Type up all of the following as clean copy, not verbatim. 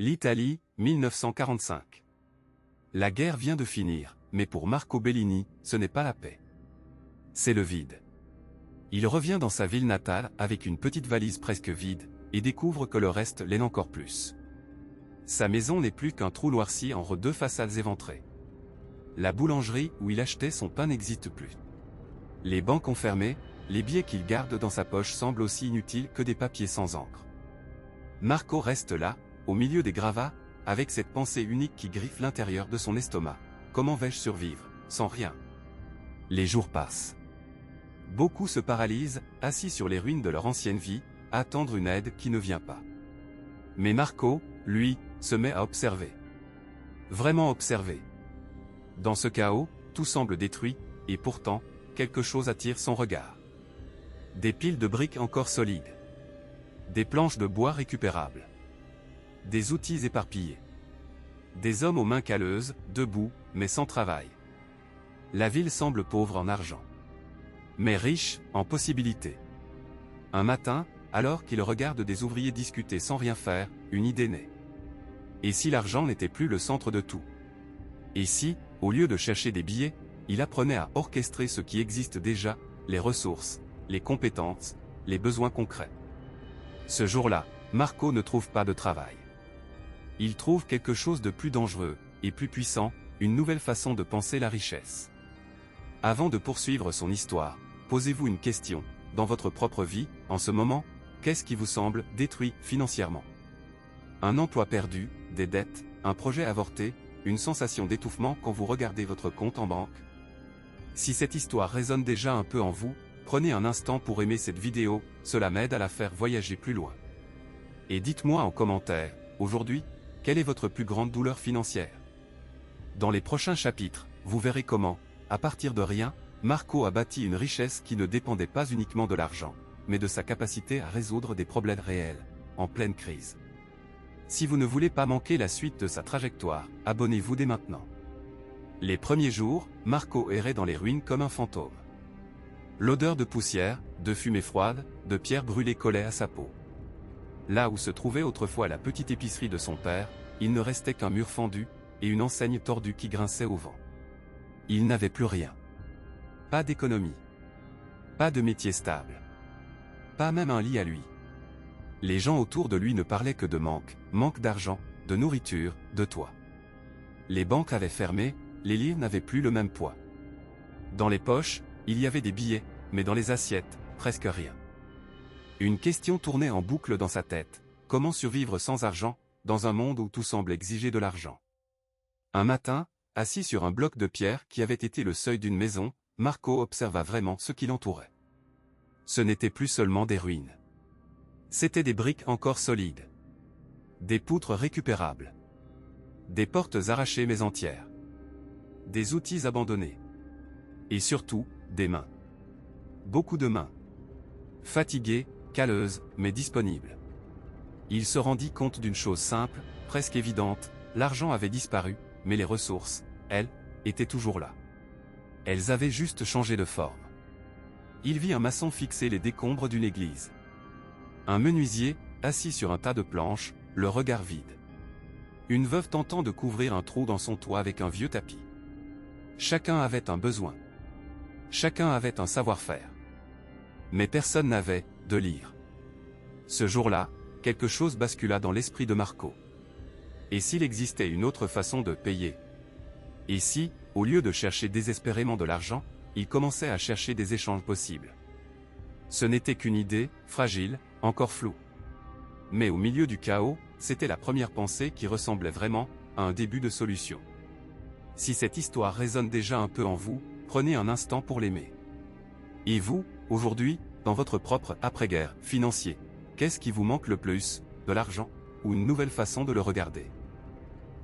L'Italie, 1945. La guerre vient de finir, mais pour Marco Bellini, ce n'est pas la paix. C'est le vide. Il revient dans sa ville natale avec une petite valise presque vide, et découvre que le reste l'est encore plus. Sa maison n'est plus qu'un trou noirci entre deux façades éventrées. La boulangerie où il achetait son pain n'existe plus. Les banques ont fermé, les billets qu'il garde dans sa poche semblent aussi inutiles que des papiers sans encre. Marco reste là, au milieu des gravats, avec cette pensée unique qui griffe l'intérieur de son estomac. Comment vais-je survivre, sans rien? Les jours passent. Beaucoup se paralysent, assis sur les ruines de leur ancienne vie, à attendre une aide qui ne vient pas. Mais Marco, lui, se met à observer. Vraiment observer. Dans ce chaos, tout semble détruit, et pourtant, quelque chose attire son regard. Des piles de briques encore solides. Des planches de bois récupérables. Des outils éparpillés. Des hommes aux mains calleuses, debout, mais sans travail. La ville semble pauvre en argent. Mais riche, en possibilités. Un matin, alors qu'il regarde des ouvriers discuter sans rien faire, une idée naît. Et si l'argent n'était plus le centre de tout? Et si, au lieu de chercher des billets, il apprenait à orchestrer ce qui existe déjà, les ressources, les compétences, les besoins concrets? Ce jour-là, Marco ne trouve pas de travail. Il trouve quelque chose de plus dangereux, et plus puissant, une nouvelle façon de penser la richesse. Avant de poursuivre son histoire, posez-vous une question, dans votre propre vie, en ce moment, qu'est-ce qui vous semble détruit financièrement? Un emploi perdu, des dettes, un projet avorté, une sensation d'étouffement quand vous regardez votre compte en banque? Si cette histoire résonne déjà un peu en vous, prenez un instant pour aimer cette vidéo, cela m'aide à la faire voyager plus loin. Et dites-moi en commentaire, aujourd'hui, quelle est votre plus grande douleur financière? Dans les prochains chapitres, vous verrez comment, à partir de rien, Marco a bâti une richesse qui ne dépendait pas uniquement de l'argent, mais de sa capacité à résoudre des problèmes réels, en pleine crise. Si vous ne voulez pas manquer la suite de sa trajectoire, abonnez-vous dès maintenant. Les premiers jours, Marco errait dans les ruines comme un fantôme. L'odeur de poussière, de fumée froide, de pierres brûlées collait à sa peau. Là où se trouvait autrefois la petite épicerie de son père, il ne restait qu'un mur fendu, et une enseigne tordue qui grinçait au vent. Il n'avait plus rien. Pas d'économie. Pas de métier stable. Pas même un lit à lui. Les gens autour de lui ne parlaient que de manque d'argent, de nourriture, de toit. Les banques avaient fermé, les livres n'avaient plus le même poids. Dans les poches, il y avait des billets, mais dans les assiettes, presque rien. Une question tournait en boucle dans sa tête, comment survivre sans argent, dans un monde où tout semble exiger de l'argent? Un matin, assis sur un bloc de pierre qui avait été le seuil d'une maison, Marco observa vraiment ce qui l'entourait. Ce n'était plus seulement des ruines. C'étaient des briques encore solides. Des poutres récupérables. Des portes arrachées mais entières. Des outils abandonnés. Et surtout, des mains. Beaucoup de mains. Fatiguées, calleuses, mais disponibles. Il se rendit compte d'une chose simple, presque évidente, l'argent avait disparu, mais les ressources, elles, étaient toujours là. Elles avaient juste changé de forme. Il vit un maçon fixer les décombres d'une église. Un menuisier, assis sur un tas de planches, le regard vide. Une veuve tentant de couvrir un trou dans son toit avec un vieux tapis. Chacun avait un besoin. Chacun avait un savoir-faire. Mais personne n'avait de lire. Ce jour-là, quelque chose bascula dans l'esprit de Marco. Et s'il existait une autre façon de payer? Et si, au lieu de chercher désespérément de l'argent, il commençait à chercher des échanges possibles? Ce n'était qu'une idée, fragile, encore floue. Mais au milieu du chaos, c'était la première pensée qui ressemblait vraiment à un début de solution. Si cette histoire résonne déjà un peu en vous, prenez un instant pour l'aimer. Et vous, aujourd'hui, dans votre propre après-guerre financier, qu'est-ce qui vous manque le plus, de l'argent, ou une nouvelle façon de le regarder?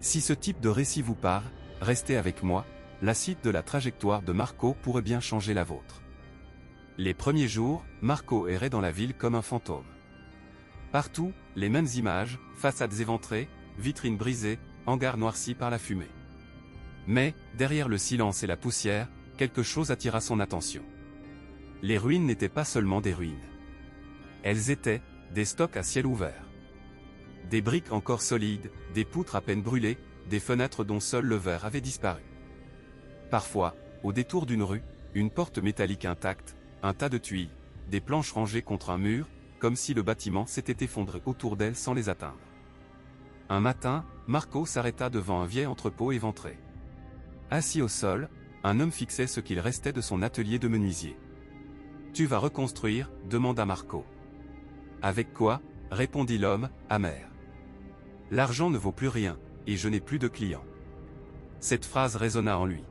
Si ce type de récit vous parle, restez avec moi, la suite de la trajectoire de Marco pourrait bien changer la vôtre. Les premiers jours, Marco errait dans la ville comme un fantôme. Partout, les mêmes images, façades éventrées, vitrines brisées, hangars noircis par la fumée. Mais, derrière le silence et la poussière, quelque chose attira son attention. Les ruines n'étaient pas seulement des ruines. Elles étaient des stocks à ciel ouvert. Des briques encore solides, des poutres à peine brûlées, des fenêtres dont seul le verre avait disparu. Parfois, au détour d'une rue, une porte métallique intacte, un tas de tuiles, des planches rangées contre un mur, comme si le bâtiment s'était effondré autour d'elle sans les atteindre. Un matin, Marco s'arrêta devant un vieil entrepôt éventré. Assis au sol, un homme fixait ce qu'il restait de son atelier de menuisier. « Tu vas reconstruire ?» demanda Marco. « Avec quoi ?» répondit l'homme, amer. « L'argent ne vaut plus rien, et je n'ai plus de clients. » Cette phrase résonna en lui.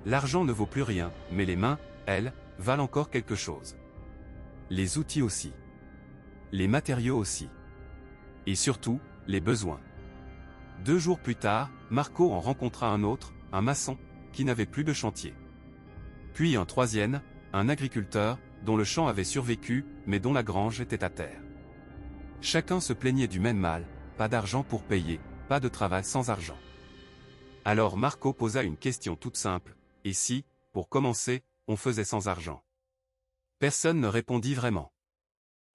L'argent ne vaut plus rien, mais les mains, elles, valent encore quelque chose. Les outils aussi. Les matériaux aussi. Et surtout, les besoins. 2 jours plus tard, Marco en rencontra un autre, un maçon, qui n'avait plus de chantier. Puis un troisième, un agriculteur, dont le champ avait survécu, mais dont la grange était à terre. Chacun se plaignait du même mal, pas d'argent pour payer, pas de travail sans argent. Alors Marco posa une question toute simple, et si, pour commencer, on faisait sans argent? Personne ne répondit vraiment.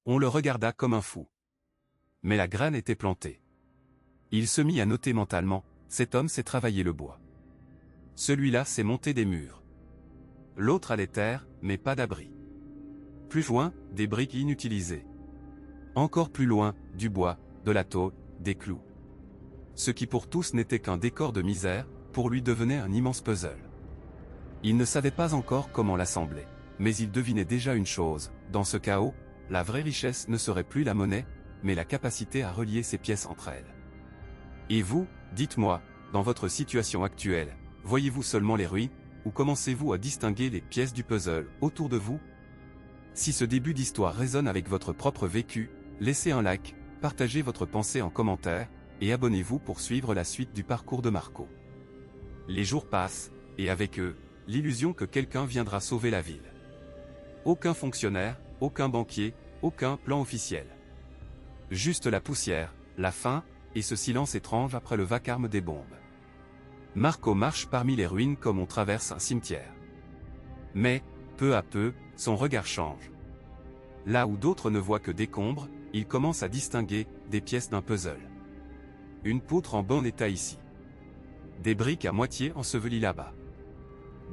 On le regarda comme un fou. Mais la graine était plantée. Il se mit à noter mentalement, cet homme sait travailler le bois. Celui-là sait monter des murs. L'autre a les terres, mais pas d'abri. Plus loin, des briques inutilisées. Encore plus loin, du bois, de la tôle, des clous. Ce qui pour tous n'était qu'un décor de misère, pour lui devenait un immense puzzle. Il ne savait pas encore comment l'assembler, mais il devinait déjà une chose, dans ce chaos, la vraie richesse ne serait plus la monnaie, mais la capacité à relier ces pièces entre elles. Et vous, dites-moi, dans votre situation actuelle, voyez-vous seulement les ruines, ou commencez-vous à distinguer les pièces du puzzle autour de vous? Si ce début d'histoire résonne avec votre propre vécu, laissez un like, partagez votre pensée en commentaire, et abonnez-vous pour suivre la suite du parcours de Marco. Les jours passent, et avec eux, l'illusion que quelqu'un viendra sauver la ville. Aucun fonctionnaire, aucun banquier, aucun plan officiel. Juste la poussière, la faim, et ce silence étrange après le vacarme des bombes. Marco marche parmi les ruines comme on traverse un cimetière. Mais, peu à peu, son regard change. Là où d'autres ne voient que décombres, il commence à distinguer des pièces d'un puzzle. Une poutre en bon état ici. Des briques à moitié ensevelies là-bas.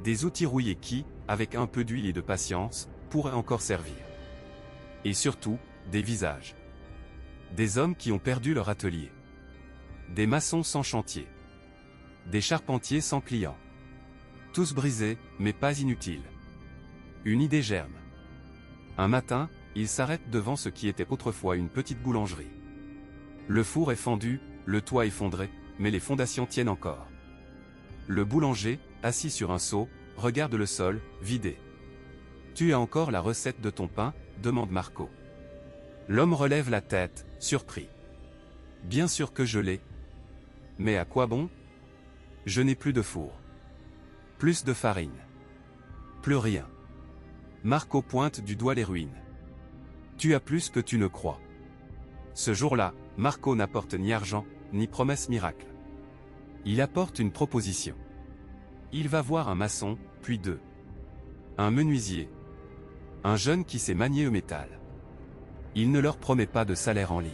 Des outils rouillés qui, avec un peu d'huile et de patience, pourraient encore servir. Et surtout, des visages. Des hommes qui ont perdu leur atelier. Des maçons sans chantier. Des charpentiers sans clients. Tous brisés, mais pas inutiles. Une idée germe. Un matin, il s'arrête devant ce qui était autrefois une petite boulangerie. Le four est fendu, le toit effondré, mais les fondations tiennent encore. Le boulanger, assis sur un seau, regarde le sol, vidé. « Tu as encore la recette de ton pain ?» demande Marco. L'homme relève la tête, surpris. « Bien sûr que je l'ai. Mais à quoi bon ? Je n'ai plus de four. Plus de farine. Plus rien. » Marco pointe du doigt les ruines. « Tu as plus que tu ne crois. » Ce jour-là, Marco n'apporte ni argent, ni promesse miracle. Il apporte une proposition. Il va voir un maçon, puis deux. Un menuisier. Un jeune qui sait manier le métal. Il ne leur promet pas de salaire en lyre.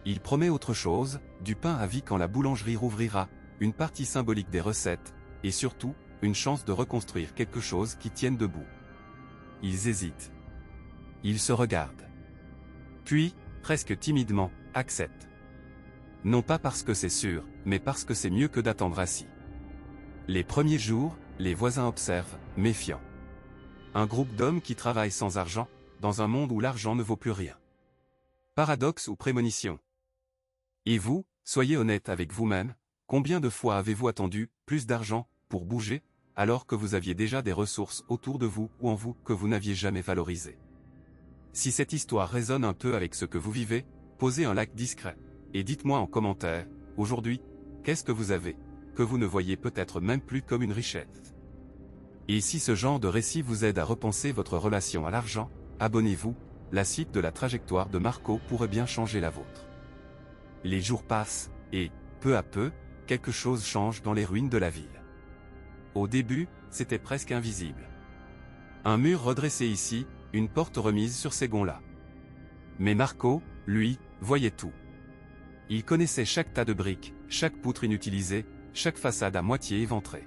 Il promet autre chose, du pain à vie quand la boulangerie rouvrira, une partie symbolique des recettes, et surtout, une chance de reconstruire quelque chose qui tienne debout. Ils hésitent. Ils se regardent. Puis, presque timidement, acceptent. Non pas parce que c'est sûr, mais parce que c'est mieux que d'attendre assis. Les premiers jours, les voisins observent, méfiants. Un groupe d'hommes qui travaillent sans argent, dans un monde où l'argent ne vaut plus rien. Paradoxe ou prémonition? Et vous, soyez honnête avec vous-même, combien de fois avez-vous attendu plus d'argent pour bouger, alors que vous aviez déjà des ressources autour de vous ou en vous que vous n'aviez jamais valorisées? Si cette histoire résonne un peu avec ce que vous vivez, posez un like discret, et dites-moi en commentaire, aujourd'hui, qu'est-ce que vous avez, que vous ne voyez peut-être même plus comme une richesse? Et si ce genre de récit vous aide à repenser votre relation à l'argent, abonnez-vous, la suite de la trajectoire de Marco pourrait bien changer la vôtre. Les jours passent, et, peu à peu, quelque chose change dans les ruines de la ville. Au début, c'était presque invisible. Un mur redressé ici, une porte remise sur ces gonds-là. Mais Marco, lui, voyait tout. Il connaissait chaque tas de briques, chaque poutre inutilisée, chaque façade à moitié éventrée.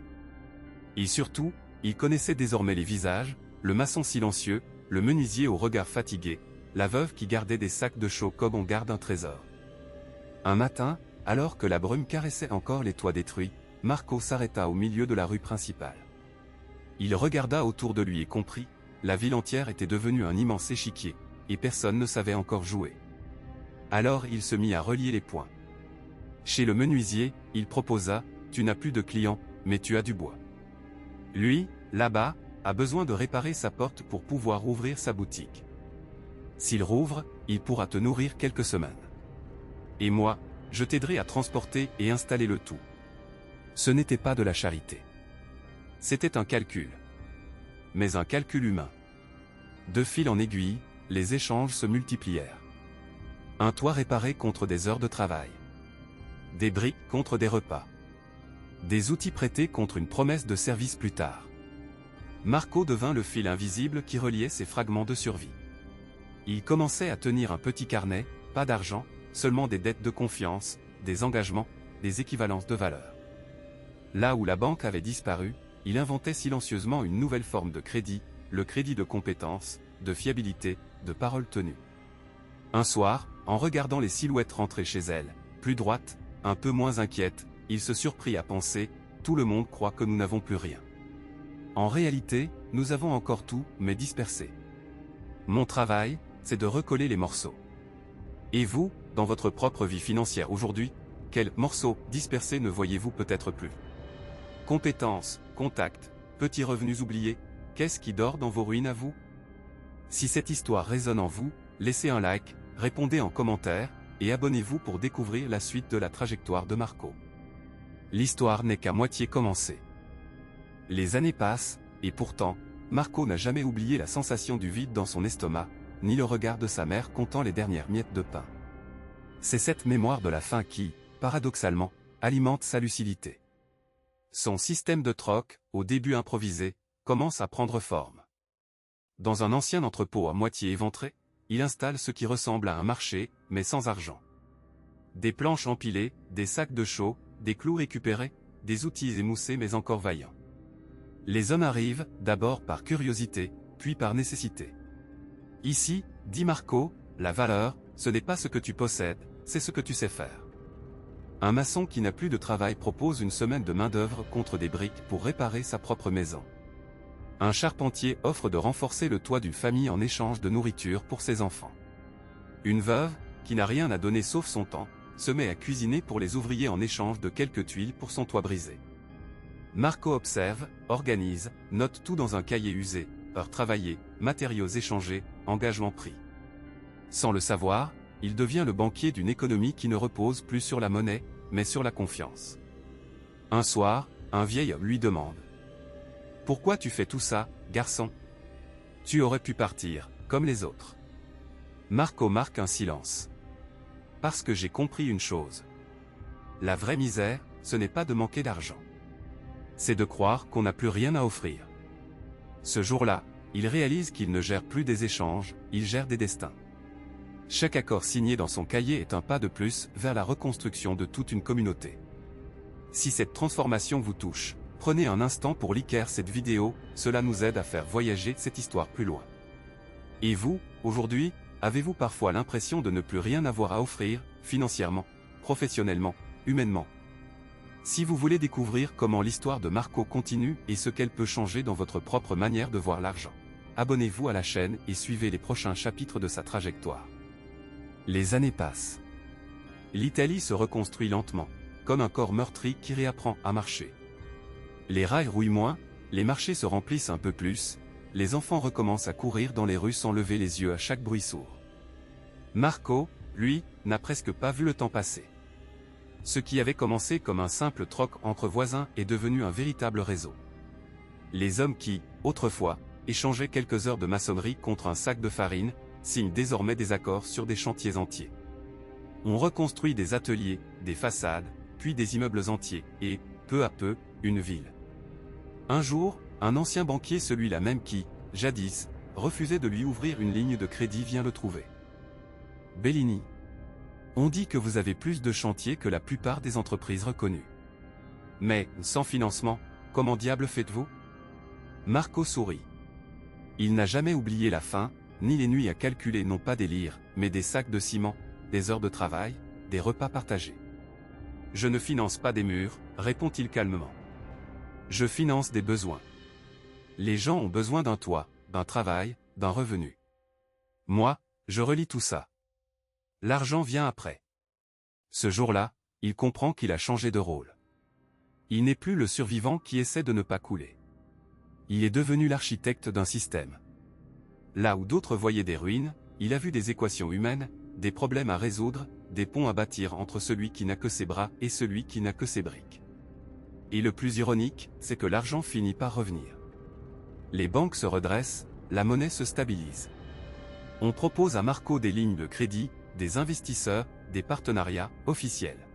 Et surtout, il connaissait désormais les visages, le maçon silencieux, le menuisier au regard fatigué, la veuve qui gardait des sacs de chaux comme on garde un trésor. Un matin, alors que la brume caressait encore les toits détruits, Marco s'arrêta au milieu de la rue principale. Il regarda autour de lui et comprit, la ville entière était devenue un immense échiquier, et personne ne savait encore jouer. Alors il se mit à relier les points. Chez le menuisier, il proposa, « Tu n'as plus de clients, mais tu as du bois. » Lui, là-bas, a besoin de réparer sa porte pour pouvoir ouvrir sa boutique. S'il rouvre, il pourra te nourrir quelques semaines. Et moi, je t'aiderai à transporter et installer le tout. Ce n'était pas de la charité. C'était un calcul. Mais un calcul humain. De fil en aiguille, les échanges se multiplièrent. Un toit réparé contre des heures de travail. Des briques contre des repas. Des outils prêtés contre une promesse de service plus tard. Marco devint le fil invisible qui reliait ces fragments de survie. Il commençait à tenir un petit carnet, pas d'argent, seulement des dettes de confiance, des engagements, des équivalences de valeur. Là où la banque avait disparu, il inventait silencieusement une nouvelle forme de crédit, le crédit de compétence, de fiabilité, de parole tenue. Un soir, en regardant les silhouettes rentrer chez elle, plus droites, un peu moins inquiètes, il se surprit à penser, tout le monde croit que nous n'avons plus rien. En réalité, nous avons encore tout, mais dispersé. Mon travail, c'est de recoller les morceaux. Et vous, dans votre propre vie financière aujourd'hui, quels morceaux dispersés ne voyez-vous peut-être plus? Compétences, contacts, petits revenus oubliés, qu'est-ce qui dort dans vos ruines à vous? Si cette histoire résonne en vous, laissez un like, répondez en commentaire, et abonnez-vous pour découvrir la suite de la trajectoire de Marco. L'histoire n'est qu'à moitié commencée. Les années passent, et pourtant, Marco n'a jamais oublié la sensation du vide dans son estomac, ni le regard de sa mère comptant les dernières miettes de pain. C'est cette mémoire de la faim qui, paradoxalement, alimente sa lucidité. Son système de troc, au début improvisé, commence à prendre forme. Dans un ancien entrepôt à moitié éventré, il installe ce qui ressemble à un marché, mais sans argent. Des planches empilées, des sacs de chaux, des clous récupérés, des outils émoussés mais encore vaillants. Les hommes arrivent, d'abord par curiosité, puis par nécessité. Ici, dit Marco, la valeur, ce n'est pas ce que tu possèdes, c'est ce que tu sais faire. Un maçon qui n'a plus de travail propose une semaine de main-d'œuvre contre des briques pour réparer sa propre maison. Un charpentier offre de renforcer le toit d'une famille en échange de nourriture pour ses enfants. Une veuve, qui n'a rien à donner sauf son temps, se met à cuisiner pour les ouvriers en échange de quelques tuiles pour son toit brisé. Marco observe, organise, note tout dans un cahier usé, heures travaillées, matériaux échangés, engagements pris. Sans le savoir, il devient le banquier d'une économie qui ne repose plus sur la monnaie, mais sur la confiance. Un soir, un vieil homme lui demande: « Pourquoi tu fais tout ça, garçon? Tu aurais pu partir, comme les autres. » Marco marque un silence. « Parce que j'ai compris une chose. La vraie misère, ce n'est pas de manquer d'argent. C'est de croire qu'on n'a plus rien à offrir. » Ce jour-là, il réalise qu'il ne gère plus des échanges, il gère des destins. Chaque accord signé dans son cahier est un pas de plus vers la reconstruction de toute une communauté. Si cette transformation vous touche, prenez un instant pour liker cette vidéo, cela nous aide à faire voyager cette histoire plus loin. Et vous, aujourd'hui, avez-vous parfois l'impression de ne plus rien avoir à offrir, financièrement, professionnellement, humainement? Si vous voulez découvrir comment l'histoire de Marco continue et ce qu'elle peut changer dans votre propre manière de voir l'argent, abonnez-vous à la chaîne et suivez les prochains chapitres de sa trajectoire. Les années passent. L'Italie se reconstruit lentement, comme un corps meurtri qui réapprend à marcher. Les rails rouillent moins, les marchés se remplissent un peu plus, les enfants recommencent à courir dans les rues sans lever les yeux à chaque bruit sourd. Marco, lui, n'a presque pas vu le temps passer. Ce qui avait commencé comme un simple troc entre voisins est devenu un véritable réseau. Les hommes qui, autrefois, échangeaient quelques heures de maçonnerie contre un sac de farine, signent désormais des accords sur des chantiers entiers. On reconstruit des ateliers, des façades, puis des immeubles entiers, et, peu à peu, une ville. Un jour, un ancien banquier, celui-là même qui, jadis, refusait de lui ouvrir une ligne de crédit, vient le trouver. « Bellini. On dit que vous avez plus de chantiers que la plupart des entreprises reconnues. Mais, sans financement, comment diable faites-vous? Marco sourit. Il n'a jamais oublié la faim, ni les nuits à calculer non pas des lires, mais des sacs de ciment, des heures de travail, des repas partagés. Je ne finance pas des murs, répond-il calmement. Je finance des besoins. Les gens ont besoin d'un toit, d'un travail, d'un revenu. Moi, je relie tout ça. L'argent vient après. Ce jour-là, il comprend qu'il a changé de rôle. Il n'est plus le survivant qui essaie de ne pas couler. Il est devenu l'architecte d'un système. Là où d'autres voyaient des ruines, il a vu des équations humaines, des problèmes à résoudre, des ponts à bâtir entre celui qui n'a que ses bras et celui qui n'a que ses briques. Et le plus ironique, c'est que l'argent finit par revenir. Les banques se redressent, la monnaie se stabilise. On propose à Marco des lignes de crédit, des investisseurs, des partenariats officiels.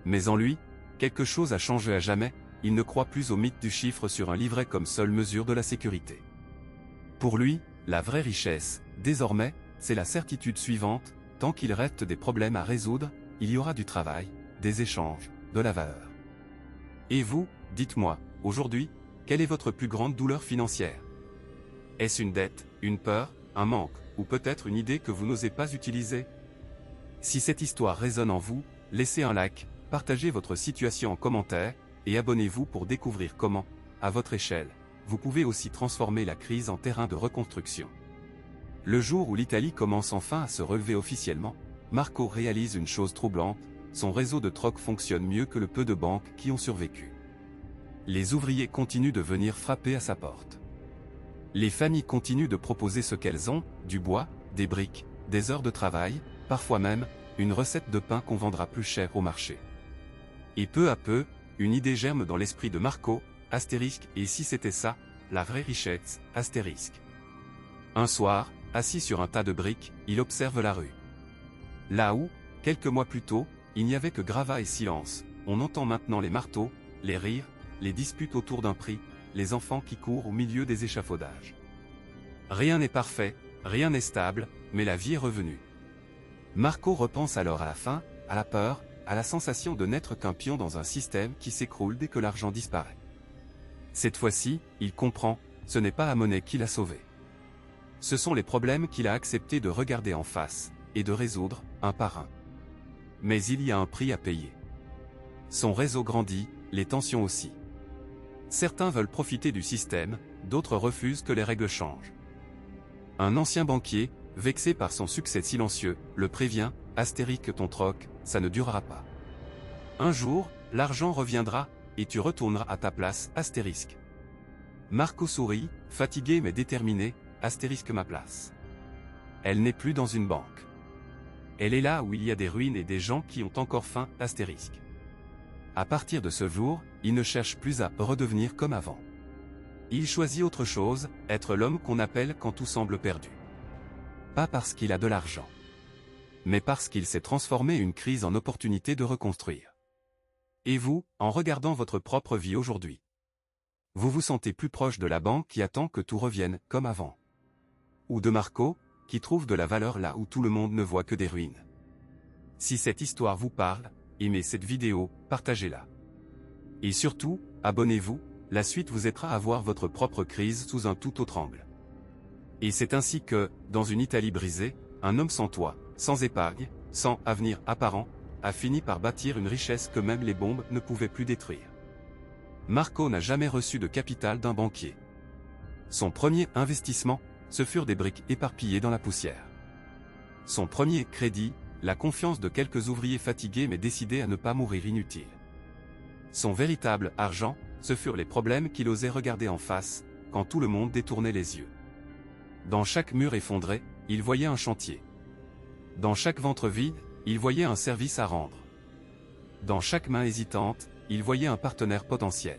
Mais en lui, quelque chose a changé à jamais, il ne croit plus au mythe du chiffre sur un livret comme seule mesure de la sécurité. Pour lui, la vraie richesse, désormais, c'est la certitude suivante, tant qu'il reste des problèmes à résoudre, il y aura du travail, des échanges, de la valeur. Et vous, dites-moi, aujourd'hui, quelle est votre plus grande douleur financière? Est-ce une dette, une peur, un manque, ou peut-être une idée que vous n'osez pas utiliser? Si cette histoire résonne en vous, laissez un like, partagez votre situation en commentaire, et abonnez-vous pour découvrir comment, à votre échelle, vous pouvez aussi transformer la crise en terrain de reconstruction. Le jour où l'Italie commence enfin à se relever officiellement, Marco réalise une chose troublante, son réseau de troc fonctionne mieux que le peu de banques qui ont survécu. Les ouvriers continuent de venir frapper à sa porte. Les familles continuent de proposer ce qu'elles ont, du bois, des briques, des heures de travail, parfois même, une recette de pain qu'on vendra plus cher au marché. Et peu à peu, une idée germe dans l'esprit de Marco, astérisque, et si c'était ça, la vraie richesse, astérisque. Un soir, assis sur un tas de briques, il observe la rue. Là où, quelques mois plus tôt, il n'y avait que gravats et silence, on entend maintenant les marteaux, les rires, les disputes autour d'un prix, les enfants qui courent au milieu des échafaudages. Rien n'est parfait, rien n'est stable, mais la vie est revenue. Marco repense alors à la faim, à la peur, à la sensation de n'être qu'un pion dans un système qui s'écroule dès que l'argent disparaît. Cette fois-ci, il comprend, ce n'est pas la monnaie qui l'a sauvé. Ce sont les problèmes qu'il a accepté de regarder en face, et de résoudre, un par un. Mais il y a un prix à payer. Son réseau grandit, les tensions aussi. Certains veulent profiter du système, d'autres refusent que les règles changent. Un ancien banquier, vexé par son succès silencieux, le prévient, Astérique ton troc, ça ne durera pas. Un jour, l'argent reviendra, et tu retourneras à ta place, astérisque. Marco sourit, fatigué mais déterminé, astérisque ma place. Elle n'est plus dans une banque. Elle est là où il y a des ruines et des gens qui ont encore faim, astérisque. À partir de ce jour, il ne cherche plus à redevenir comme avant. Il choisit autre chose, être l'homme qu'on appelle quand tout semble perdu. Pas parce qu'il a de l'argent, mais parce qu'il s'est transformé une crise en opportunité de reconstruire. Et vous, en regardant votre propre vie aujourd'hui, vous vous sentez plus proche de la banque qui attend que tout revienne comme avant? Ou de Marco, qui trouve de la valeur là où tout le monde ne voit que des ruines? Si cette histoire vous parle, aimez cette vidéo, partagez-la. Et surtout, abonnez-vous, la suite vous aidera à voir votre propre crise sous un tout autre angle. Et c'est ainsi que, dans une Italie brisée, un homme sans toit, sans épargne, sans avenir apparent, a fini par bâtir une richesse que même les bombes ne pouvaient plus détruire. Marco n'a jamais reçu de capital d'un banquier. Son premier investissement, ce furent des briques éparpillées dans la poussière. Son premier crédit, la confiance de quelques ouvriers fatigués mais décidés à ne pas mourir inutiles. Son véritable argent, ce furent les problèmes qu'il osait regarder en face, quand tout le monde détournait les yeux. Dans chaque mur effondré, il voyait un chantier. Dans chaque ventre vide, il voyait un service à rendre. Dans chaque main hésitante, il voyait un partenaire potentiel.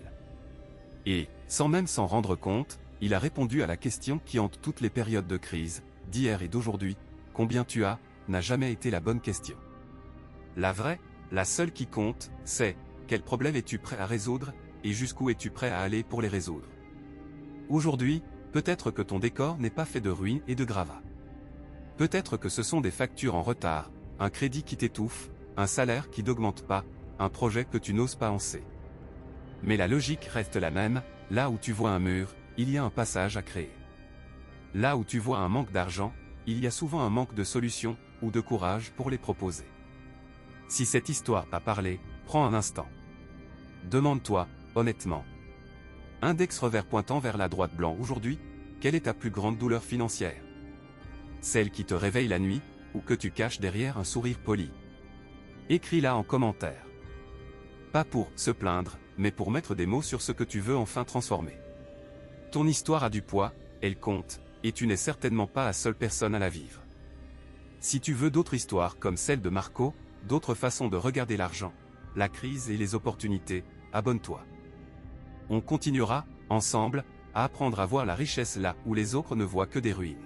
Et, sans même s'en rendre compte, il a répondu à la question qui hante toutes les périodes de crise, d'hier et d'aujourd'hui, combien tu as, n'a jamais été la bonne question. La vraie, la seule qui compte, c'est, quel problème es-tu prêt à résoudre, et jusqu'où es-tu prêt à aller pour les résoudre? Aujourd'hui, peut-être que ton décor n'est pas fait de ruines et de gravats. Peut-être que ce sont des factures en retard, un crédit qui t'étouffe, un salaire qui n'augmente pas, un projet que tu n'oses pas lancer. Mais la logique reste la même, là où tu vois un mur, il y a un passage à créer. Là où tu vois un manque d'argent, il y a souvent un manque de solutions, ou de courage pour les proposer. Si cette histoire t'a parlé, prends un instant. Demande-toi, honnêtement. Index revers pointant vers la droite blanc aujourd'hui, quelle est ta plus grande douleur financière? Celle qui te réveille la nuit, ou que tu caches derrière un sourire poli? Écris-la en commentaire. Pas pour se plaindre, mais pour mettre des mots sur ce que tu veux enfin transformer. Ton histoire a du poids, elle compte, et tu n'es certainement pas la seule personne à la vivre. Si tu veux d'autres histoires comme celle de Marco, d'autres façons de regarder l'argent, la crise et les opportunités, abonne-toi. On continuera, ensemble, à apprendre à voir la richesse là où les autres ne voient que des ruines.